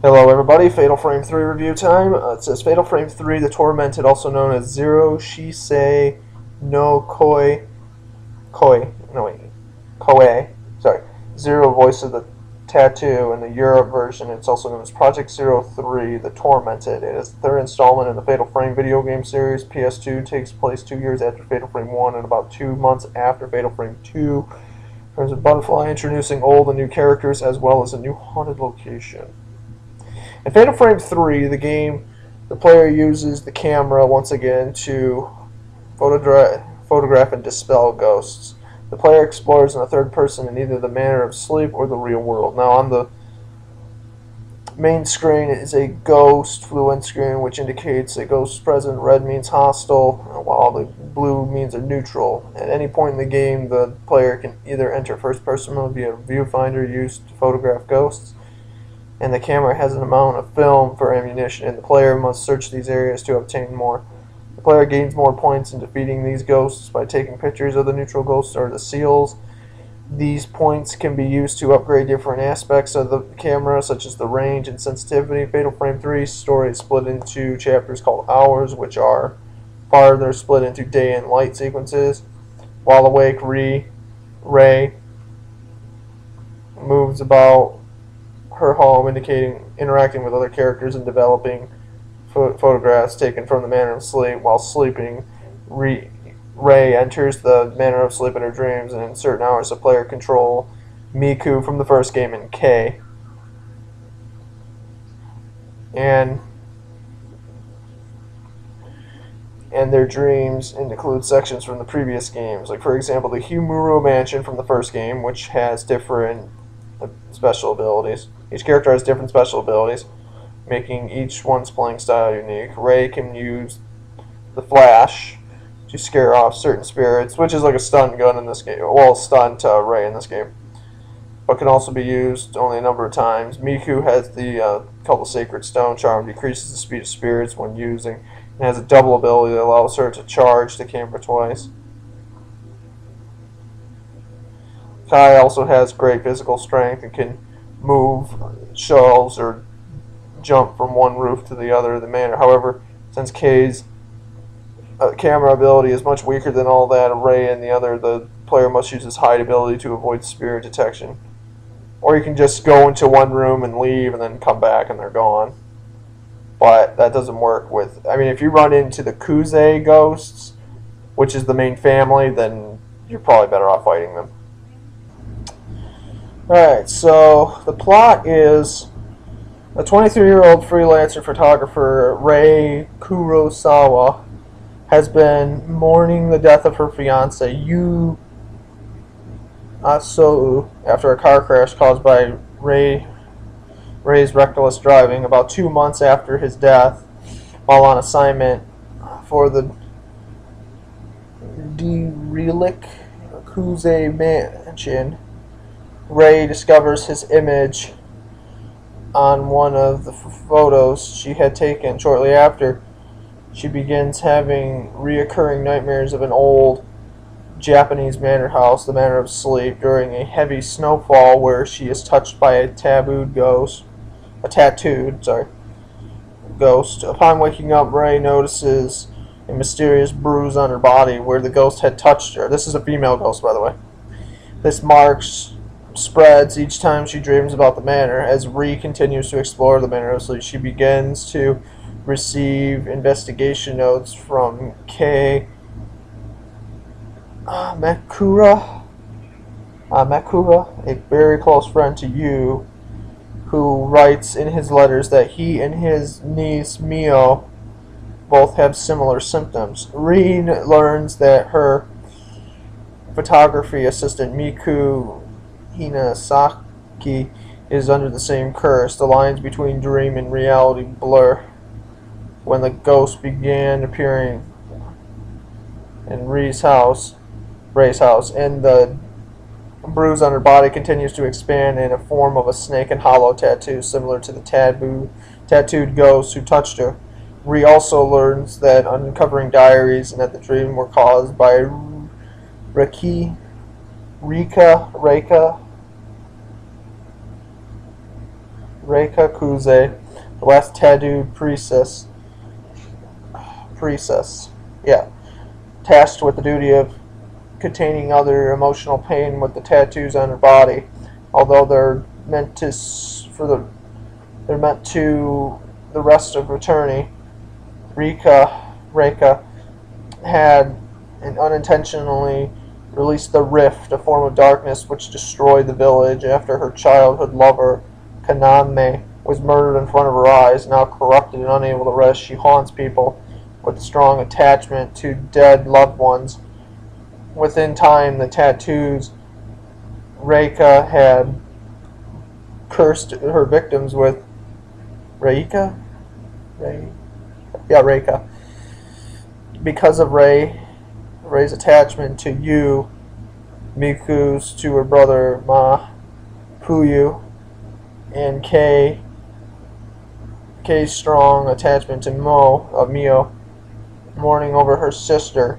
Hello everybody, Fatal Frame 3 review time. It says Fatal Frame 3, The Tormented, also known as Zero Shisei no Koei, Zero Voice of the Tattoo. In the Europe version, it's also known as Project 03, The Tormented. It is the third installment in the Fatal Frame video game series. PS2 takes place 2 years after Fatal Frame 1 and about 2 months after Fatal Frame 2. There's a butterfly introducing old and new characters as well as a new haunted location. In Fatal Frame 3, the player uses the camera once again to photograph and dispel ghosts. The player explores in the third person in either the manner of sleep or the real world. Now on the main screen is a ghost fluent screen which indicates a ghost present. Red means hostile, while the blue means a neutral. At any point in the game, the player can either enter first person mode via viewfinder used to photograph ghosts, and the camera has an amount of film for ammunition, and the player must search these areas to obtain more. The player gains more points in defeating these ghosts by taking pictures of the neutral ghosts or the seals. These points can be used to upgrade different aspects of the camera, such as the range and sensitivity. Fatal Frame 3's story is split into chapters called Hours, which are farther split into day and light sequences. While awake, Ray moves about her home, interacting with other characters and developing photographs taken from the manner of sleep. While sleeping, Ray enters the manner of sleep in her dreams, and in certain hours the player control Miku from the first game in K. And their dreams include sections from the previous games, like for example the Humuro Mansion from the first game, which has different special abilities. Each character has different special abilities, making each one's playing style unique. Ray can use the flash to scare off certain spirits, which is like a stun gun in this game. Well, stun to Ray in this game, but can also be used only a number of times. Miku has the called the Sacred Stone Charm, decreases the speed of spirits when using, and has a double ability that allows her to charge the camera twice. Kai also has great physical strength and can move shelves or jump from one roof to the other of the manor. However, since K's camera ability is much weaker than all that of Ray and the player must use his hide ability to avoid spirit detection. Or you can just go into one room and leave and then come back and they're gone. But that doesn't work with, if you run into the Kuze ghosts, which is the main family, then you're probably better off fighting them. Alright, so the plot is a 23-year-old freelancer photographer, Rei Kurosawa, has been mourning the death of her fiance, Yu Asou, after a car crash caused by Ray's reckless driving. About 2 months after his death, while on assignment for the derelict Kuze Mansion, Ray discovers his image on one of the photos she had taken. Shortly after, she begins having reoccurring nightmares of an old Japanese manor house, the Manor of Sleep, during a heavy snowfall where she is touched by a tattooed ghost. Upon waking up, Ray notices a mysterious bruise on her body where the ghost had touched her. This is a female ghost, by the way. This spreads each time she dreams about the manor. As Ri continues to explore the Manor of Sleep, she begins to receive investigation notes from Makura, a very close friend to Yu, who writes in his letters that he and his niece Mio both have similar symptoms. Ri learns that her photography assistant Miku Hinasaki is under the same curse. The lines between dream and reality blur when the ghost began appearing in Ray's house, and the bruise on her body continues to expand in a form of a snake and hollow tattoo similar to the tattooed ghost who touched her. Ray also learns that uncovering diaries and that the dream were caused by Rika Reika Kuze, the last tattooed priestess, tasked with the duty of containing other emotional pain with the tattoos on her body. Although they're meant to the rest of eternity, Reika had unintentionally released the rift, a form of darkness which destroyed the village after her childhood lover, Kaname, was murdered in front of her eyes. Now corrupted and unable to rest, she haunts people with a strong attachment to dead loved ones. Within time, the tattoos Reika had cursed her victims with Reika? Reika. Because of Rei's attachment to you, Miku's to her brother Puyu, and Kei's strong attachment to Mio, mourning over her sister.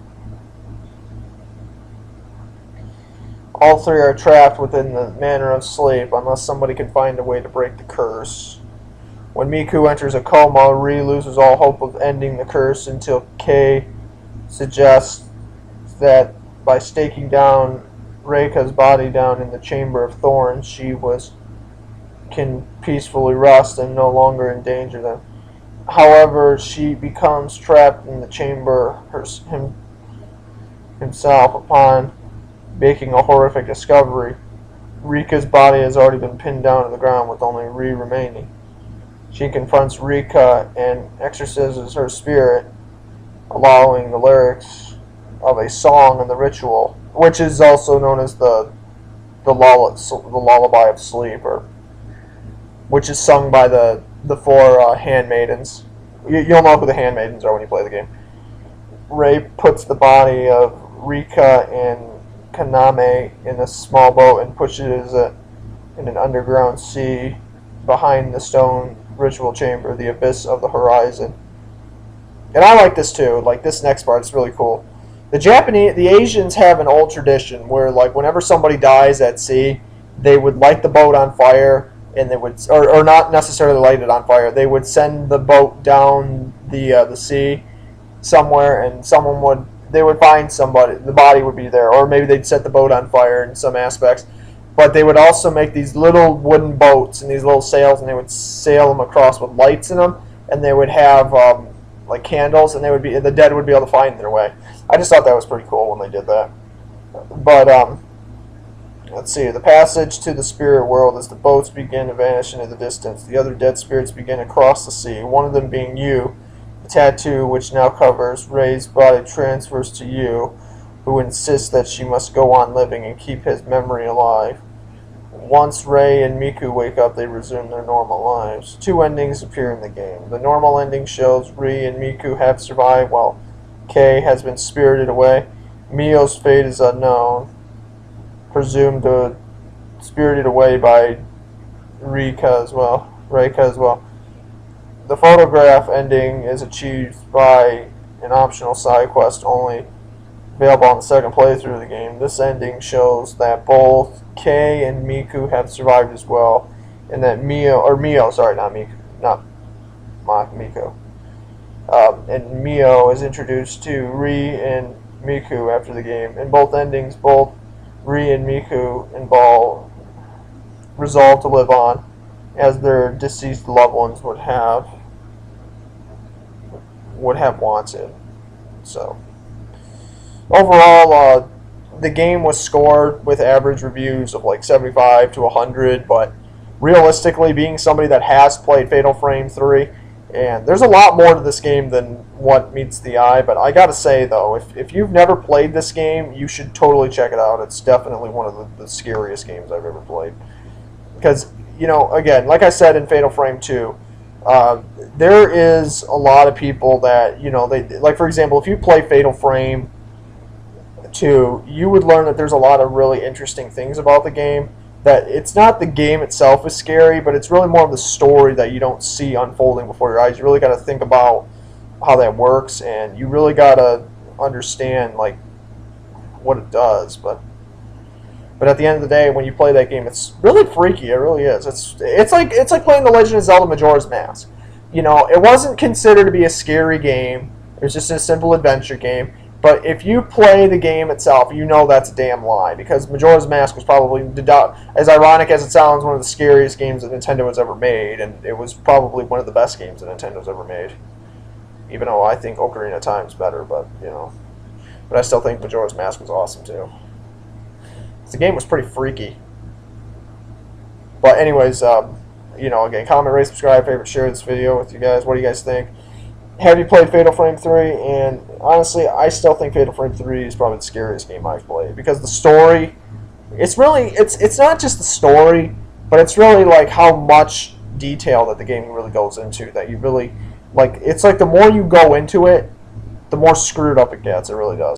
All three are trapped within the manner of sleep unless somebody can find a way to break the curse. When Miku enters a coma, Ri loses all hope of ending the curse until Kei suggests that by staking down Reika's body down in the Chamber of Thorns, she can peacefully rest and no longer endanger them. However, she becomes trapped in the chamber himself upon making a horrific discovery. Rika's body has already been pinned down to the ground with only Ri remaining. She confronts Rika and exorcises her spirit, allowing the lyrics of a song in the ritual, which is also known as the lullaby of sleep, or which is sung by the four handmaidens. You'll know who the handmaidens are when you play the game. Rei puts the body of Rika and Kaname in a small boat and pushes it in an underground sea behind the stone ritual chamber, the abyss of the horizon. And I like this too. Like, this next part is really cool. The Asians have an old tradition where, like, whenever somebody dies at sea, they would light the boat on fire, and they would, or not necessarily light it on fire. They would send the boat down the sea somewhere, and they would find somebody. The body would be there, or maybe they'd set the boat on fire in some aspects. But they would also make these little wooden boats and these little sails, and they would sail them across with lights in them, and they would have like candles, and the dead would be able to find their way. I just thought that was pretty cool when they did that. But let's see. The passage to the spirit world as the boats begin to vanish into the distance. The other dead spirits begin to cross the sea. One of them being you. The tattoo, which now covers Rei's body, transfers to you, who insists that she must go on living and keep his memory alive. Once Rei and Miku wake up, they resume their normal lives. Two endings appear in the game. The normal ending shows Rei and Miku have survived while Kei has been spirited away. Mio's fate is unknown, presumed spirited away by Reika as well. The photograph ending is achieved by an optional side quest only available on the second playthrough of the game. This ending shows that both Kei and Miku have survived as well, and that Mio, and Mio is introduced to Ri and Miku after the game. In both endings, both Ri and Miku resolve to live on, as their deceased loved ones would have wanted. So, overall, the game was scored with average reviews of like 75 to 100, but realistically, being somebody that has played Fatal Frame 3, and there's a lot more to this game than what meets the eye, but I gotta say, though, if you've never played this game, you should totally check it out. It's definitely one of the scariest games I've ever played. Because, you know, again, like I said in Fatal Frame 2, there is a lot of people that, you know, like, for example, if you play Fatal Frame 2, you would learn that there's a lot of really interesting things about the game. That it's not the game itself is scary, but it's really more of the story that you don't see unfolding before your eyes. You really got to think about how that works, and you really got to understand, like, what it does. But But at the end of the day, when you play that game, it's really freaky. It really is. It's like playing The Legend of Zelda: Majora's Mask. You know, it wasn't considered to be a scary game. It was just a simple adventure game. But if you play the game itself, you know that's a damn lie, because Majora's Mask was probably, as ironic as it sounds, one of the scariest games that Nintendo has ever made, and it was probably one of the best games that Nintendo's ever made. Even though I think Ocarina of Time is better, but you know, but I still think Majora's Mask was awesome too. The game was pretty freaky. But anyways, you know, again, comment, rate, subscribe, favorite, share this video with you guys. What do you guys think? Have you played Fatal Frame 3? And honestly, I still think Fatal Frame 3 is probably the scariest game I've played, because the story, it's really, it's not just the story, but it's really like how much detail that the game really goes into, that you really, like, it's like the more you go into it, the more screwed up it gets. It really does.